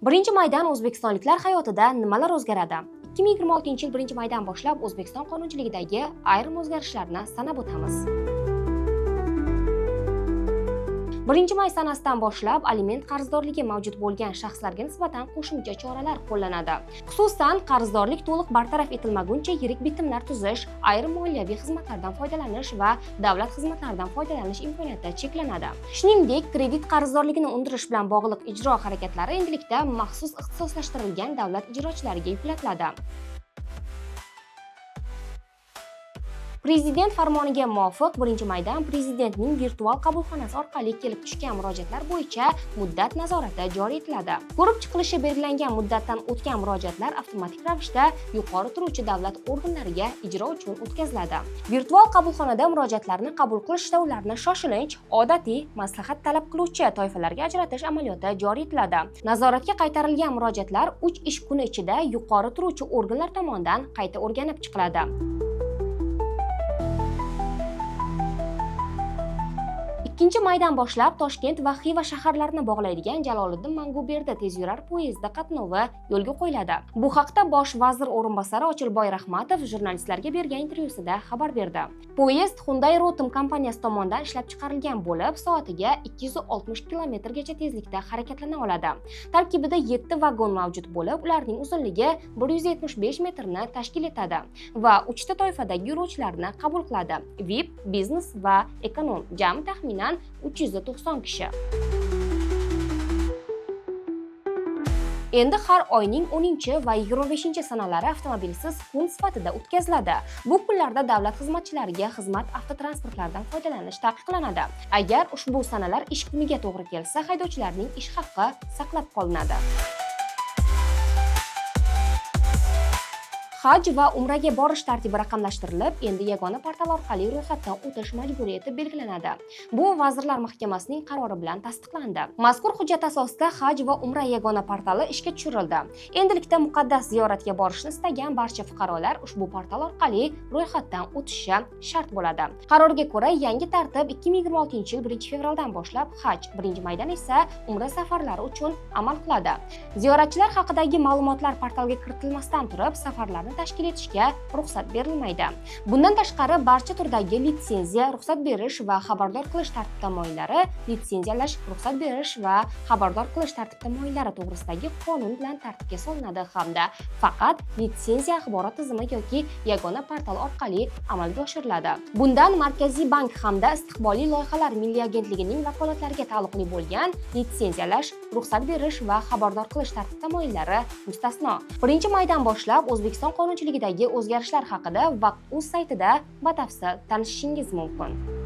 1 maydan o'zbekistonliklar hayotida nimalar o'zgaradi? 2026-yil 1 maydan boshlab O'zbekiston qonunchiligidagi ayrim o'zgarishlarni sanab o'tamiz. 1 may sanasidan boshlab aliment qarzdorligi mavjud bo'lgan shaxslarga nisbatan qo'shimcha choralar qo'llanadi. Xususan, qarzdorlik to'liq bartaraf etilmaguncha yirik bitimlar tuzish, ayrim moliyaviy xizmatlardan foydalanish va davlat xizmatlaridan foydalanish imkoniyati cheklanadi. Shuningdek, kredit qarzdorligini undirish bilan bog'liq ijro harakatlari endilikda maxsus ixtisoslashtirilgan davlat ijrochilariga yuklatiladi. Prezident farmoniga muvofiq 1 maydan Prezidentning virtual qabulxonasi orqali kelib tushgan murojaatlar bo'yicha muddat nazorati joriy etiladi. Ko'rib chiqilishi belgilangan muddatdan o'tgan murojaatlar avtomatik ravishda yuqori turuvchi davlat organlariga ijro uchun o'tkaziladi. Virtual qabulxonada murojaatlarni qabul qilishda ularni shoshilinch, odatiy, maslahat talab qiluvchi toifalarga ajratish amaliyoti joriy etiladi. Nazoratga qaytarilgan murojaatlar 3 ish kuni ichida yuqori turuvchi organlar tomonidan qayta o'rganib chiqiladi. 2 maydan boshlab Toshkent va Xiva shaharlarini bog'laydigan Jaloliddin Manguberdi tezyurar poyezdi qatnovi yo'lga qo'yiladi. Bu haqda Bosh vazir o'rinbosari Ochilboy Rahmatov jurnalistlarga bergan intervyusida xabar berdi. Poyezd Hyundai Rotem kompaniyasi tomonidan ishlab chiqarilgan bo'lib, soatiga 260 km/gacha tezlikda harakatlana oladi. Tarkibida 7 vagon mavjud bo'lib, ularning uzunligi 175 metrni tashkil etadi va 3 ta toifadagi yo'lovchilarni qabul qiladi: VIP, biznes va ekonom, jami taxminan 390 kishi. Endi har oyning 10 va 25 sanalari avtomobilsiz kun sifatida o'tkaziladi. Bu kunlarda davlat xizmatchilariga xizmat avtotransportlaridan foydalanish taqiqlanadi. Agar ushbu sanalar ish kuniga to'g'ri kelsa, haydovchilarning ish haqqi saqlab qolinadi. Haj va umraga borish tartibi raqamlashtirilib, endi yagona portal orqali ro'yxatdan o'tish majburiyati belgilanadi. Bu Vazirlar Mahkamasining qarori bilan tasdiqlandi. Mazkur hujjat asosida Haj va umra yagona portali ishga tushirildi. Endilikda muqaddas ziyoratga borishni istagan barcha fuqarolar ushbu portal orqali ro'yxatdan o'tishi shart bo'ladi. Qarorga ko'ra, yangi tartib 2026-yil 1-fevraldan boshlab Haj, 1 maydan esa umra safarlari uchun amal qiladi. Ziyoratchilar haqidagi ma'lumotlar portalga kiritilmasdan turib, safarlarni tashkil etishga ruxsat berilmaydi. Bundan tashqari, barcha turdagi litsenziya, ruxsat berish va xabardor qilish tartib-tamoyillari, litsenziyalash, ruxsat berish va xabardor qilish tartib-tamoyillari to'g'risidagi qonun bilan tartibga solinadi hamda faqat litsenziya axborot tizimi yoki yagona portal orqali amalga oshiriladi. Bundan Markaziy bank hamda istiqbolli loyihalar milliy agentligining vakolatlariga taalluqli bo'lgan litsenziyalash, ruxsat berish va xabardor qilish tartib-tamoyillari mustasno. 1 maydan boshlab O'zbekiston qonunchiligidagi o'zgarishlar haqida Vaqt.uz saytida batafsil tanishishingiz mumkin.